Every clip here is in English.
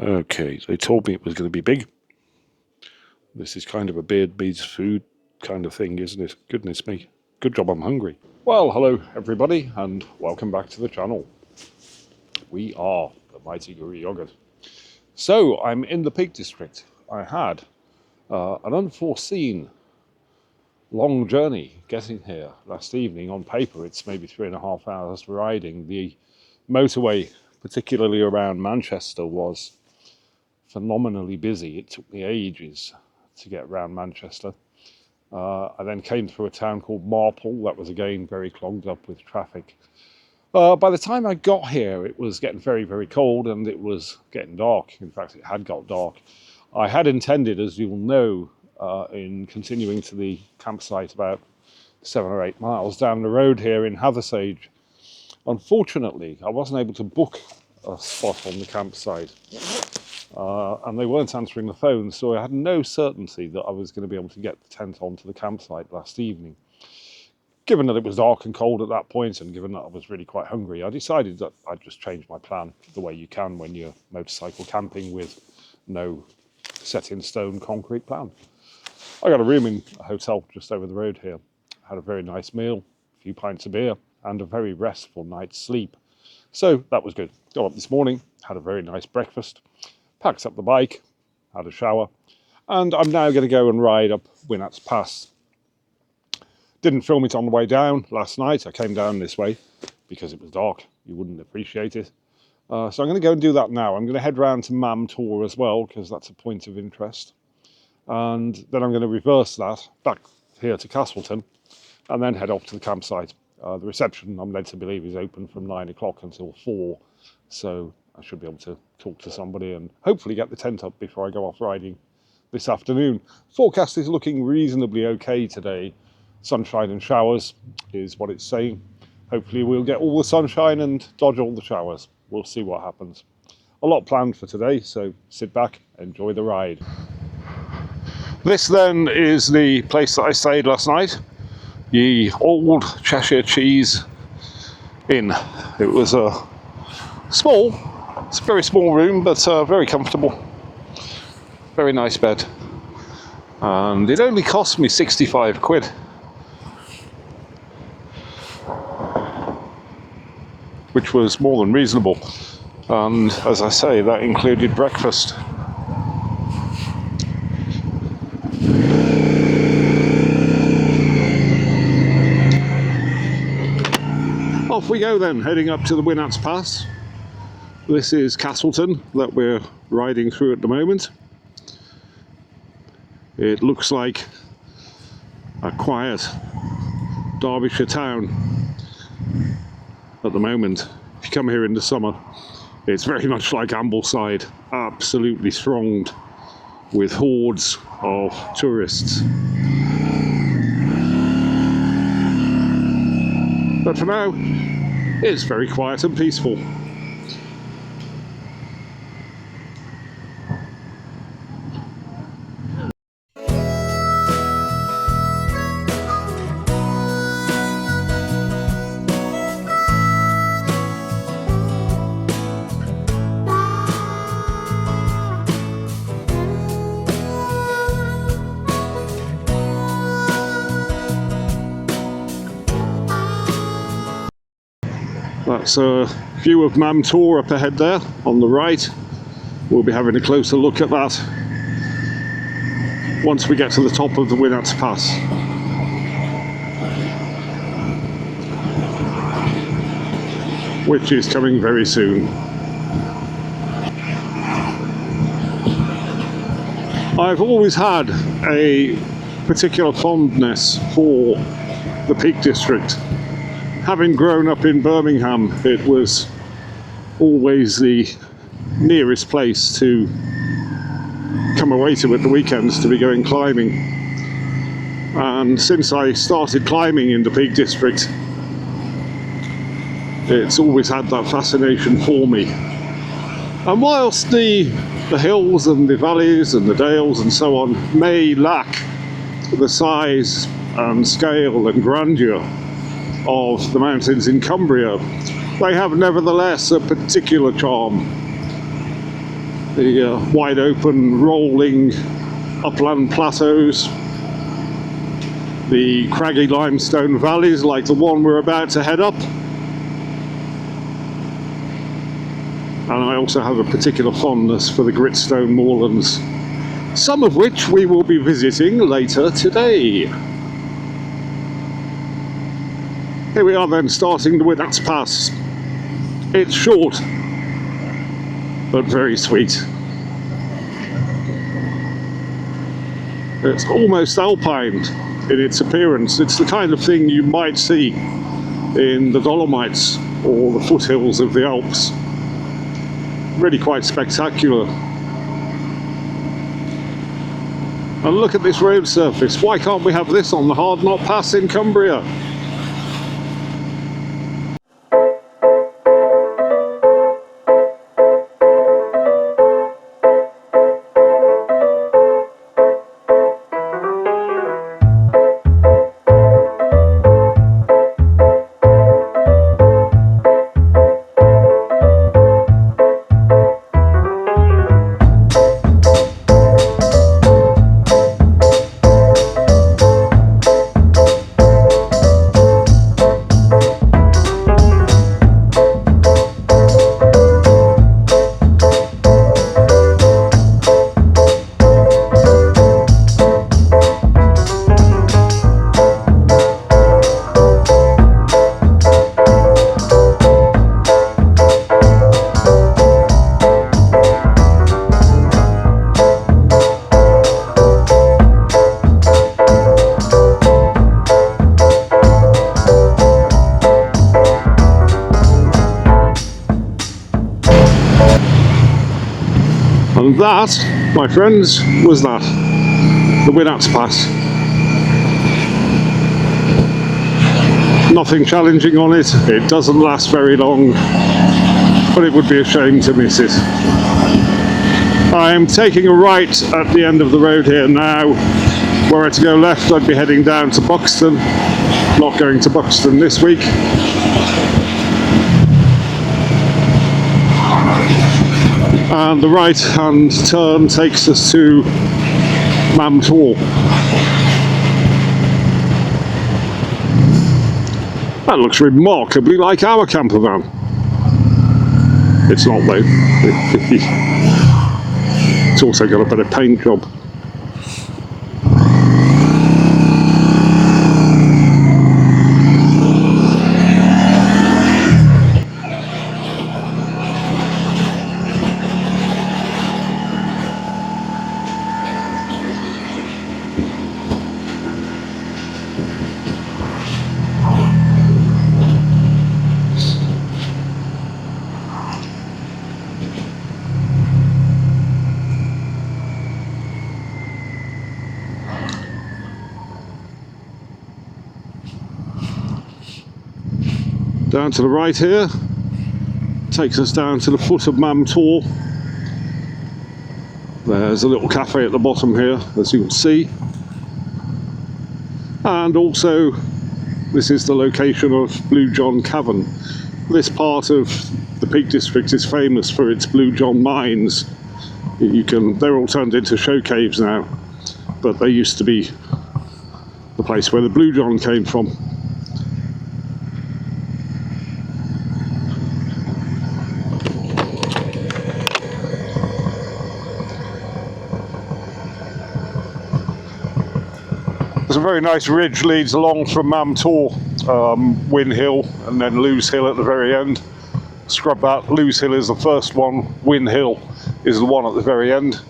Okay, they told me it was going to be big. This is kind of a beard meets food kind of thing, isn't it? Goodness me. Good job I'm hungry. Well, hello everybody, and welcome back to the channel. We are the Mighty Guru Yogurt. So, I'm in the Peak District. I had an unforeseen long journey getting here last evening. On paper, it's maybe 3.5 hours riding. The motorway, particularly around Manchester, was phenomenally busy. It took me ages to get around Manchester. I then came through a town called Marple that was again very clogged up with traffic. By the time I got here, it was getting very, very cold and it was getting dark. In fact, it had got dark. I had intended, as you'll know, in continuing to the campsite about 7 or 8 miles down the road here in Hathersage. Unfortunately, I wasn't able to book a spot on the campsite. And they weren't answering the phone, so I had no certainty that I was going to be able to get the tent onto the campsite last evening. Given that it was dark and cold at that point, and given that I was really quite hungry, I decided that I'd just change my plan the way you can when you're motorcycle camping with no set-in-stone concrete plan. I got a room in a hotel just over the road here. Had a very nice meal, a few pints of beer, and a very restful night's sleep. So that was good. Got up this morning, had a very nice breakfast, packed up the bike, had a shower, and I'm now going to go and ride up Winnats Pass. Didn't film it on the way down last night. I came down this way because it was dark. You wouldn't appreciate it. So I'm going to go and do that now. I'm going to head round to Mam Tor as well, because that's a point of interest. And then I'm going to reverse that back here to Castleton and then head off to the campsite. The reception, I'm led to believe, is open from 9 o'clock until 4. So I should be able to talk to somebody and hopefully get the tent up before I go off riding this afternoon. Forecast is looking reasonably okay today. Sunshine and showers is what it's saying. Hopefully we'll get all the sunshine and dodge all the showers. We'll see what happens. A lot planned for today, so sit back, enjoy the ride. This then is the place that I stayed last night. The Old Cheshire Cheese Inn. It was it's a very small room, but very comfortable. Very nice bed. And it only cost me 65 quid. Which was more than reasonable. And as I say, that included breakfast. Off we go then, heading up to the Winnats Pass. This is Castleton that we're riding through at the moment. It looks like a quiet Derbyshire town at the moment. If you come here in the summer, it's very much like Ambleside, absolutely thronged with hordes of tourists. But for now, it's very quiet and peaceful. That's a view of Mam Tor up ahead there on the right. We'll be having a closer look at that once we get to the top of the Winnats Pass. Which is coming very soon. I've always had a particular fondness for the Peak District. Having grown up in Birmingham, it was always the nearest place to come away to at the weekends to be going climbing. And since I started climbing in the Peak District, it's always had that fascination for me. And whilst the hills and the valleys and the dales and so on may lack the size and scale and grandeur of the mountains in Cumbria, they have nevertheless a particular charm. The wide open rolling upland plateaus, the craggy limestone valleys like the one we're about to head up. And I also have a particular fondness for the gritstone moorlands, some of which we will be visiting later today. Here we are then, starting the Winnats Pass. It's short, but very sweet. It's almost alpine in its appearance. It's the kind of thing you might see in the Dolomites or the foothills of the Alps. Really quite spectacular. And look at this road surface. Why can't we have this on the Hard Knot Pass in Cumbria? And that, my friends, was that. The Winnats Pass. Nothing challenging on it. It doesn't last very long, but it would be a shame to miss it. I am taking a right at the end of the road here now. Were I to go left, I'd be heading down to Buxton. Not going to Buxton this week. And the right hand turn takes us to Mam Tor. That looks remarkably like our camper van. It's not though. It's also got a better paint job. Down to the right here, takes us down to the foot of Mam Tor. There's a little cafe at the bottom here, as you can see. And also, this is the location of Blue John Cavern. This part of the Peak District is famous for its Blue John mines. They're all turned into show caves now, but they used to be the place where the Blue John came from. There's a very nice ridge leads along from Mam Tor, Win Hill, and then Lewes Hill at the very end. Scrub that. Lewes Hill is the first one, Win Hill is the one at the very end.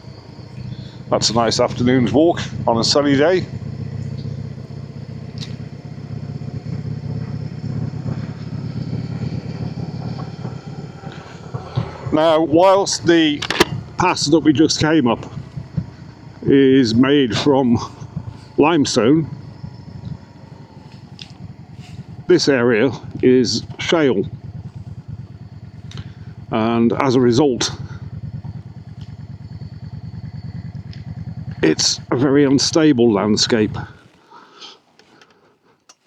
That's a nice afternoon's walk on a sunny day. Now, whilst the pass that we just came up is made from limestone, this area is shale, and as a result it's a very unstable landscape.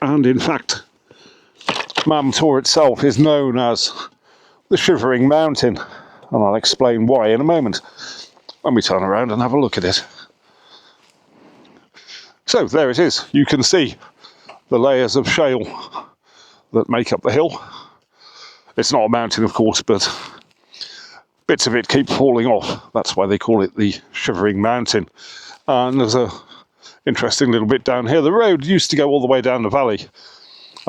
And in fact, Mam Tor itself is known as the Shivering Mountain. and I'll explain why in a moment when we turn around and have a look at it. So there it is. You can see the layers of shale that make up the hill. It's not a mountain, of course, but bits of it keep falling off. That's why they call it the Shivering Mountain. And there's a interesting little bit down here. The road used to go all the way down the valley,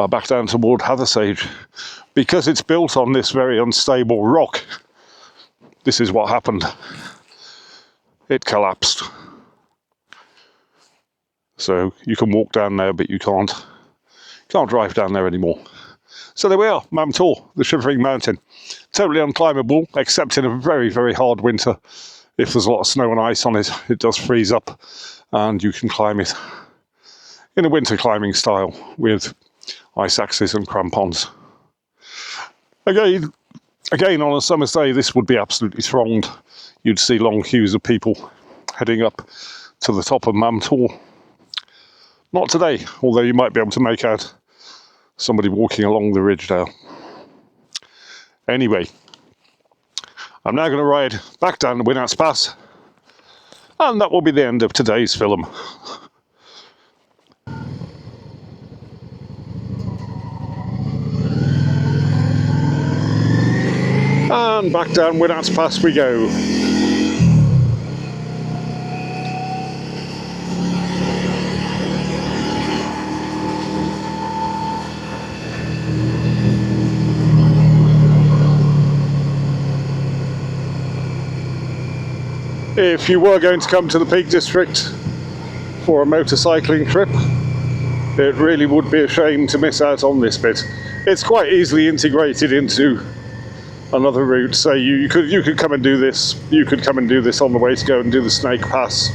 back down toward Hathersage. Because it's built on this very unstable rock, this is what happened. It collapsed. So you can walk down there, but you can't drive down there anymore. So there we are, Mam Tor, the Shivering Mountain. Totally unclimbable, except in a very, very hard winter. If there's a lot of snow and ice on it, it does freeze up, and you can climb it in a winter climbing style with ice axes and crampons. Again, on a summer's day, this would be absolutely thronged. You'd see long queues of people heading up to the top of Mam Tor. Not today, although you might be able to make out somebody walking along the ridge there. Anyway, I'm now going to ride back down the Winnats Pass, and that will be the end of today's film. And back down Winnats Pass we go. If you were going to come to the Peak District for a motorcycling trip, it really would be a shame to miss out on this bit. It's quite easily integrated into another route. Say you could come and do this. You could come and do this on the way to go and do the Snake Pass.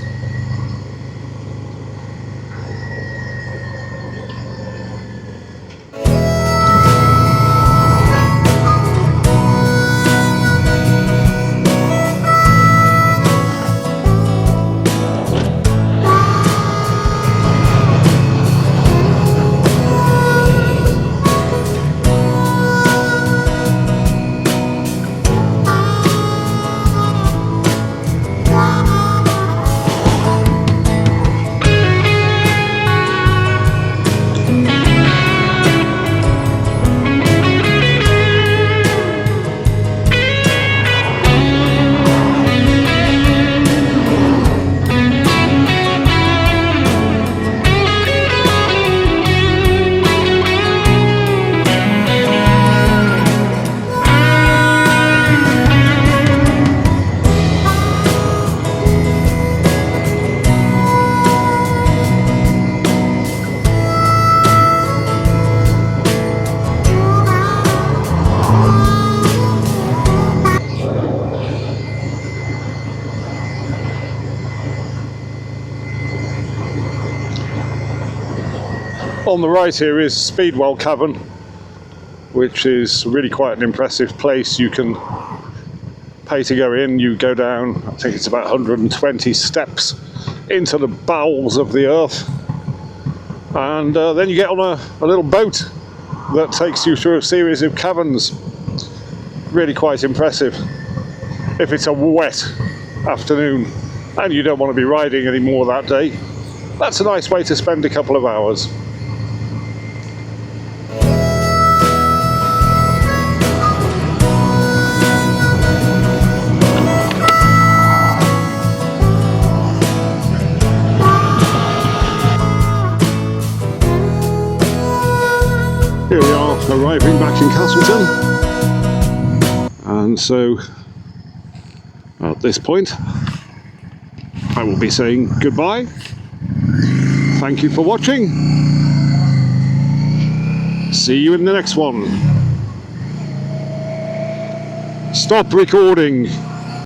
On the right here is Speedwell Cavern, which is really quite an impressive place. You can pay to go in. You go down, I think it's about 120 steps into the bowels of the earth, and then you get on a little boat that takes you through a series of caverns. Really quite impressive. If it's a wet afternoon and you don't want to be riding anymore that day, that's a nice way to spend a couple of hours. Here we are, arriving back in Castleton, and so at this point I will be saying goodbye. Thank you for watching. See you in the next one. Stop recording.